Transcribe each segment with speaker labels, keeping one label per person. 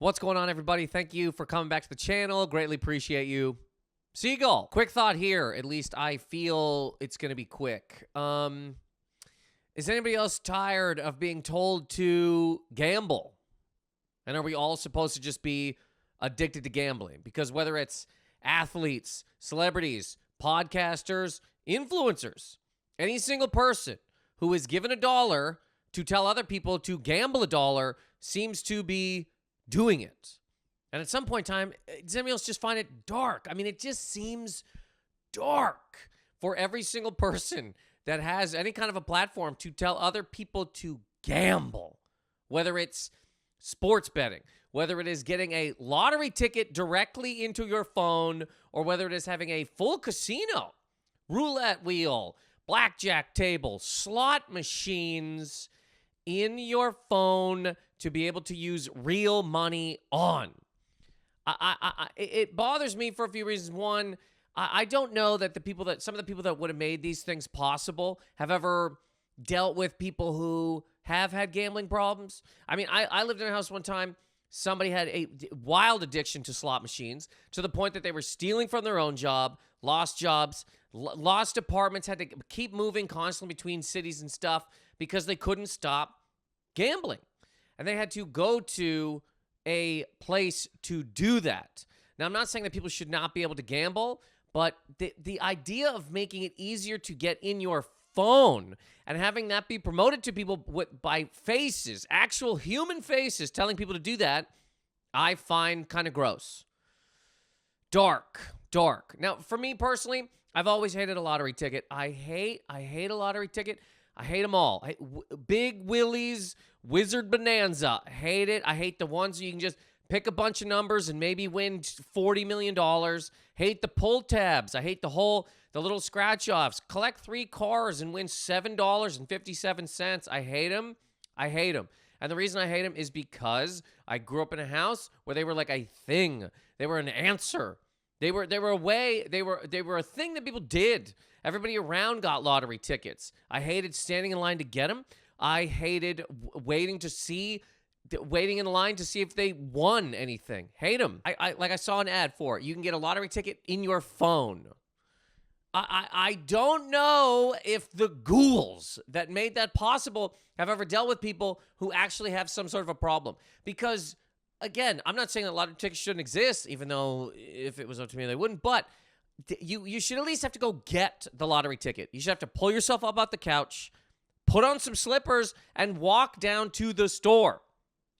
Speaker 1: What's going on, everybody? Thank you for coming back to the channel. Greatly appreciate you. Seagull, quick thought here. At least I feel it's going to be quick. Is anybody else tired of being told to gamble? And are we all supposed to just be addicted to gambling? Because whether it's athletes, celebrities, podcasters, influencers, any single person who is given $1 to tell other people to gamble $1 seems to be doing it. And at some point in time, does anybody else just find it dark? I mean, it just seems dark for every single person that has any kind of a platform to tell other people to gamble, whether it's sports betting, whether it is getting a lottery ticket directly into your phone, or whether it is having a full casino, roulette wheel, blackjack table, slot machines in your phone to be able to use real money on. It bothers me for a few reasons. One, I don't know that some of the people that would have made these things possible have ever dealt with people who have had gambling problems. I mean, I lived in a house one time. Somebody had a wild addiction to slot machines to the point that they were stealing from their own job, lost jobs, lost apartments, had to keep moving constantly between cities and stuff because they couldn't stop gambling. And they had to go to a place to do that. Now, I'm not saying that people should not be able to gamble, but the idea of making it easier to get in your phone and having that be promoted to people by faces, actual human faces, telling people to do that, I find kind of gross. Dark. Now, for me personally, I've always hated a lottery ticket. I hate a lottery ticket. I hate them all. Big Willie's Wizard Bonanza. I hate it. I hate the ones you can just pick a bunch of numbers and maybe win $40 million. Hate the pull tabs. I hate the little scratch-offs. Collect 3 cars and win $7.57. I hate them. And the reason I hate them is because I grew up in a house where they were like a thing. They were an answer. They were a way. They were a thing that people did. Everybody around got lottery tickets. I hated standing in line to get them. I hated waiting in line to see if they won anything. Hate them. I saw an ad for it. You can get a lottery ticket in your phone. I don't know if the ghouls that made that possible have ever dealt with people who actually have some sort of a problem. Because, again, I'm not saying that lottery tickets shouldn't exist, even though if it was up to me, they wouldn't. But you should at least have to go get the lottery ticket. You should have to pull yourself up off the couch, put on some slippers, and walk down to the store.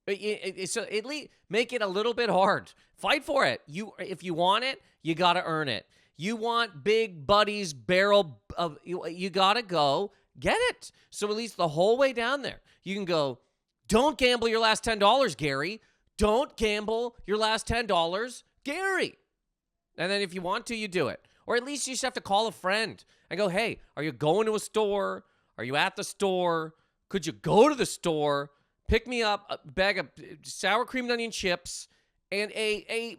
Speaker 1: So at least make it a little bit hard. Fight for it. If you want it, you got to earn it. You want Big Buddy's barrel of, you got to go get it. So at least the whole way down there, you can go, don't gamble your last $10, Gary. Don't gamble your last $10, Gary. And then if you want to, you do it. Or at least you just have to call a friend and go, hey, are you going to a store? Are you at the store? Could you go to the store, pick me up a bag of sour cream and onion chips and a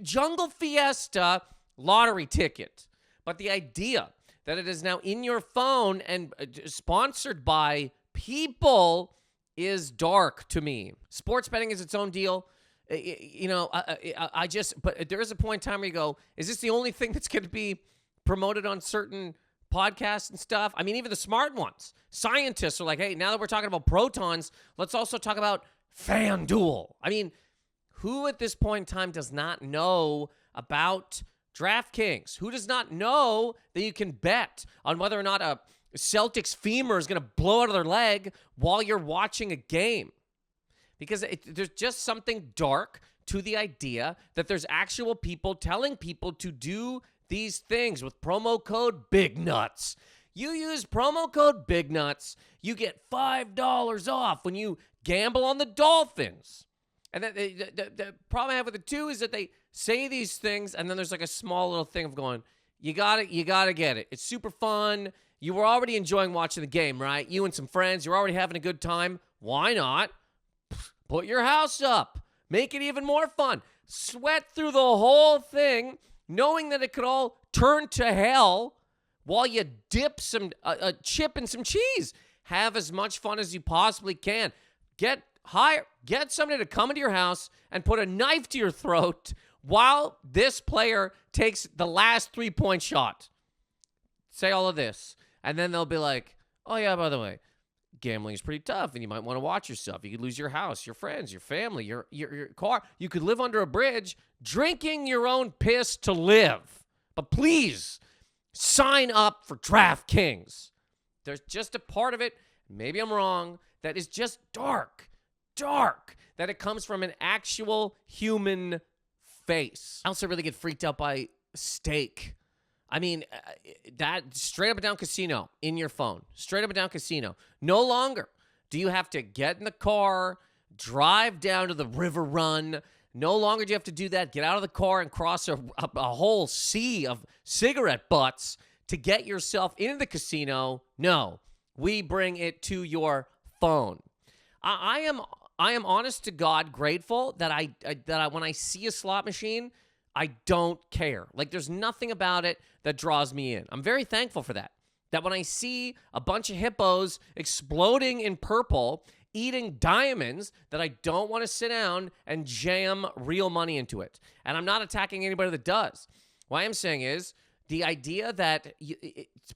Speaker 1: Jungle Fiesta lottery ticket? But the idea that it is now in your phone and sponsored by people is dark to me. Sports betting is its own deal. But there is a point in time where you go, is this the only thing that's going to be promoted on certain podcasts and stuff? I mean, even the smart ones, scientists are like, hey, now that we're talking about protons, let's also talk about FanDuel. I mean, who at this point in time does not know about DraftKings? Who does not know that you can bet on whether or not a Celtics femur is going to blow out of their leg while you're watching a game? Because there's just something dark to the idea that there's actual people telling people to do these things with promo code BIGNUTS. You use promo code BIGNUTS, you get $5 off when you gamble on the Dolphins. And the problem I have with it, too, is that they say these things, and then there's like a small little thing of going, you gotta get it. It's super fun. You were already enjoying watching the game, right? You and some friends, you're already having a good time. Why not? Put your house up. Make it even more fun. Sweat through the whole thing, knowing that it could all turn to hell while you dip a chip in some cheese. Have as much fun as you possibly can. Get get somebody to come into your house and put a knife to your throat while this player takes the last 3-point shot. Say all of this. And then they'll be like, oh, yeah, by the way, gambling is pretty tough, and you might want to watch yourself. You could lose your house, your friends, your family, your car. You could live under a bridge drinking your own piss to live. But please, sign up for DraftKings. There's just a part of it, maybe I'm wrong, that is just dark, that it comes from an actual human face. I also really get freaked out by steak. I mean, that straight up and down casino in your phone. Straight up and down casino. No longer do you have to get in the car, drive down to the river run. No longer do you have to do that. Get out of the car and cross a whole sea of cigarette butts to get yourself into the casino. No, we bring it to your phone. I am honest to God grateful that I when I see a slot machine, I don't care. Like, there's nothing about it that draws me in. I'm very thankful for that. That when I see a bunch of hippos exploding in purple, eating diamonds, that I don't want to sit down and jam real money into it. And I'm not attacking anybody that does. What I'm saying is the idea that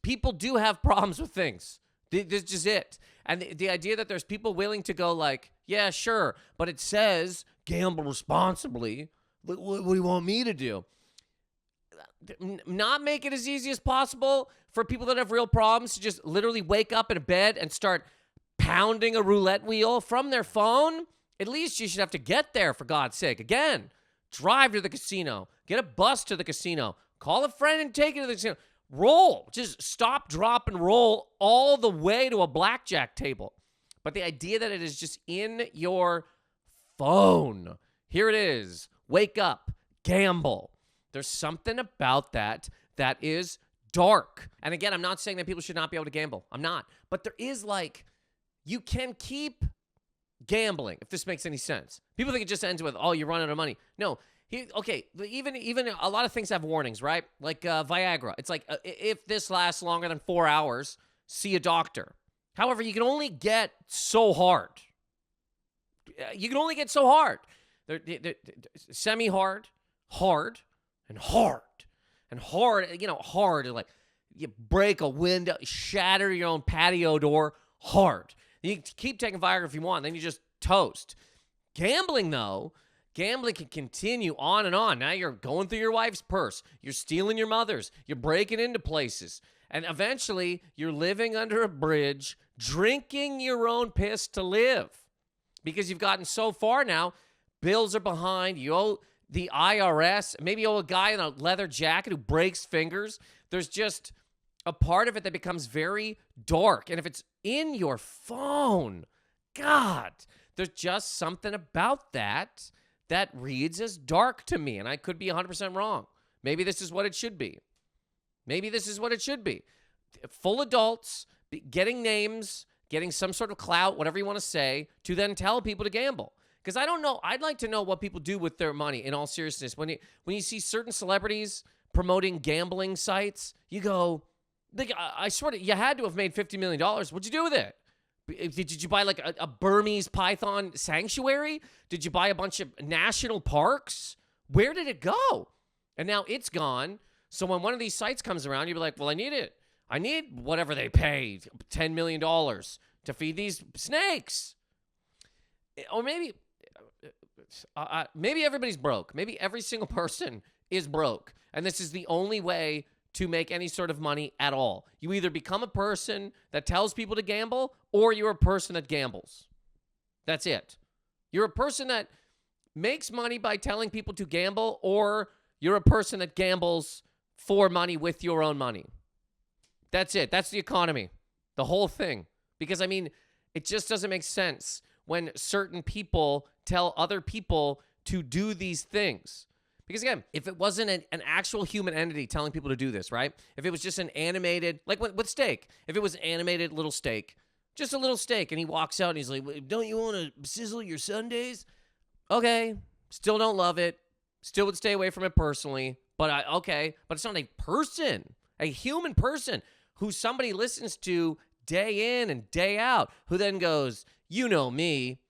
Speaker 1: people do have problems with things. This is just it. And the idea that there's people willing to go like, yeah, sure, but it says gamble responsibly. What do you want me to do? Not make it as easy as possible for people that have real problems to just literally wake up in a bed and start pounding a roulette wheel from their phone. At least you should have to get there, for God's sake. Again, drive to the casino. Get a bus to the casino. Call a friend and take it to the casino. Roll. Just stop, drop, and roll all the way to a blackjack table. But the idea that it is just in your phone. Here it is. Wake up, gamble. There's something about that is dark. And again, I'm not saying that people should not be able to gamble. I'm not. But there is like, you can keep gambling, if this makes any sense. People think it just ends with, oh, you run out of money. No. Even a lot of things have warnings, right? Like Viagra. It's like, if this lasts longer than 4 hours, see a doctor. However, you can only get so hard. You can only get so hard. They're semi-hard, hard, and hard. And hard, hard. Like, you break a window, shatter your own patio door, hard. You can keep taking Viagra if you want, then you just toast. Gambling can continue on and on. Now you're going through your wife's purse. You're stealing your mother's. You're breaking into places. And eventually, you're living under a bridge, drinking your own piss to live. Because you've gotten so far now, bills are behind. You owe the IRS. Maybe you owe a guy in a leather jacket who breaks fingers. There's just a part of it that becomes very dark. And if it's in your phone, God, there's just something about that reads as dark to me. And I could be 100% wrong. Maybe this is what it should be. Full adults getting names, getting some sort of clout, whatever you want to say, to then tell people to gamble. Because I don't know. I'd like to know what people do with their money, in all seriousness. When you see certain celebrities promoting gambling sites, you go, I swear to you, had to have made $50 million. What'd you do with it? Did you buy like a Burmese python sanctuary? Did you buy a bunch of national parks? Where did it go? And now it's gone. So when one of these sites comes around, you'll be like, well, I need it. I need whatever they pay, $10 million to feed these snakes. Or maybe everybody's broke. Maybe every single person is broke. And this is the only way to make any sort of money at all. You either become a person that tells people to gamble, or you're a person that gambles. That's it. You're a person that makes money by telling people to gamble, or you're a person that gambles for money with your own money. That's it. That's the economy. The whole thing. Because, I mean, it just doesn't make sense when certain people tell other people to do these things. Because, again, if it wasn't an actual human entity telling people to do this, right? If it was just an animated, like with steak, if it was an animated little steak, just a little steak, and he walks out and he's like, don't you want to sizzle your Sundays? Okay, still don't love it. Still would stay away from it personally. But but it's not a person, a human person who somebody listens to day in and day out, who then goes, you know me,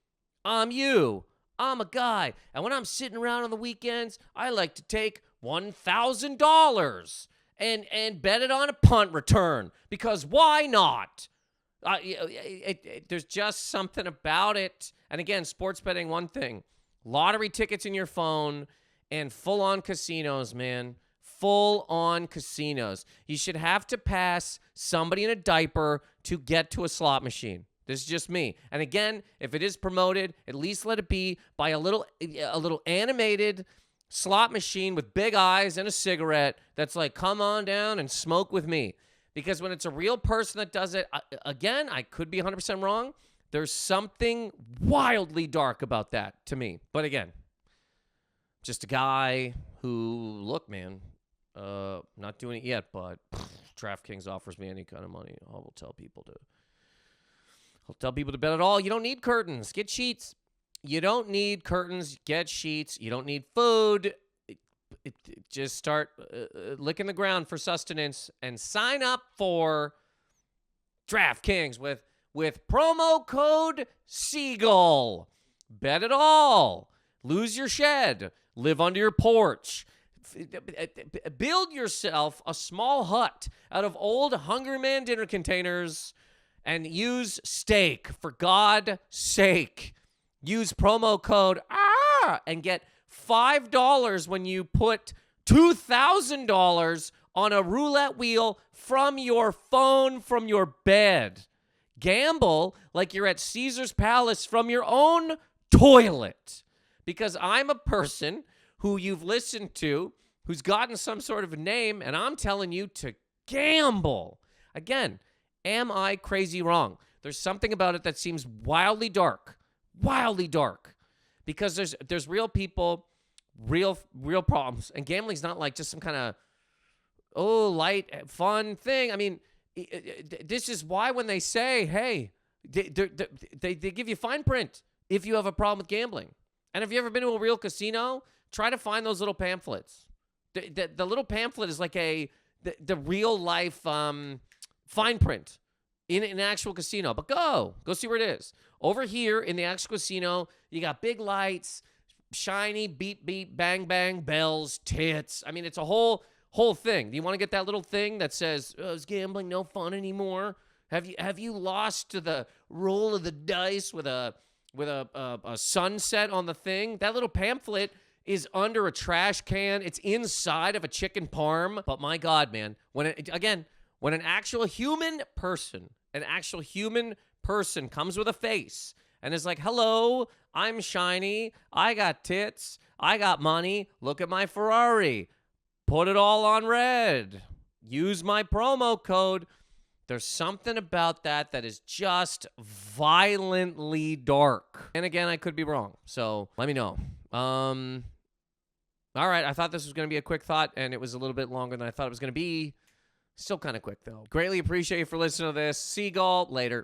Speaker 1: I'm you. I'm a guy. And when I'm sitting around on the weekends, I like to take $1,000 and bet it on a punt return because why not? There's just something about it. And again, sports betting, one thing. Lottery tickets in your phone and full-on casinos, man. Full-on casinos. You should have to pass somebody in a diaper to get to a slot machine. This is just me. And again, if it is promoted, at least let it be by a little animated slot machine with big eyes and a cigarette that's like, come on down and smoke with me. Because when it's a real person that does it, again, I could be 100% wrong. There's something wildly dark about that to me. But again, just a guy who, look, man, not doing it yet, but DraftKings offers me any kind of money. I'll tell people to bet it all. You don't need curtains. Get sheets. You don't need curtains. Get sheets. You don't need food. Just start licking the ground for sustenance and sign up for DraftKings with promo code Seagull. Bet it all. Lose your shed. Live under your porch. Build yourself a small hut out of old Hungry Man dinner containers and use steak. For God's sake. Use promo code and get $5 when you put $2,000 on a roulette wheel from your phone, from your bed. Gamble like you're at Caesar's Palace from your own toilet. Because I'm a person who you've listened to, who's gotten some sort of name, and I'm telling you to gamble. Again, am I crazy wrong? There's something about it that seems wildly dark. Wildly dark. Because there's real people, real problems. And gambling's not like just some kind of, light, fun thing. I mean, this is why when they say, hey, they give you fine print if you have a problem with gambling. And if you ever been to a real casino, try to find those little pamphlets. The little pamphlet is like the real life fine print in an actual casino. But go see where it is. Over here in the actual casino, you got big lights, shiny, beep, beep, bang, bang, bells, tits. I mean, it's a whole thing. Do you want to get that little thing that says, is gambling no fun anymore? Have you lost to the roll of the dice with a sunset on the thing? That little pamphlet is under a trash can. It's inside of a chicken parm. But my God, man, when an actual human person comes with a face and is like, hello, I'm shiny, I got tits, I got money, look at my Ferrari, put it all on red, use my promo code. There's something about that is just violently dark. And again, I could be wrong, so let me know. All right, I thought this was going to be a quick thought, and it was a little bit longer than I thought it was going to be. Still kind of quick, though. Greatly appreciate you for listening to this. Seagull, later.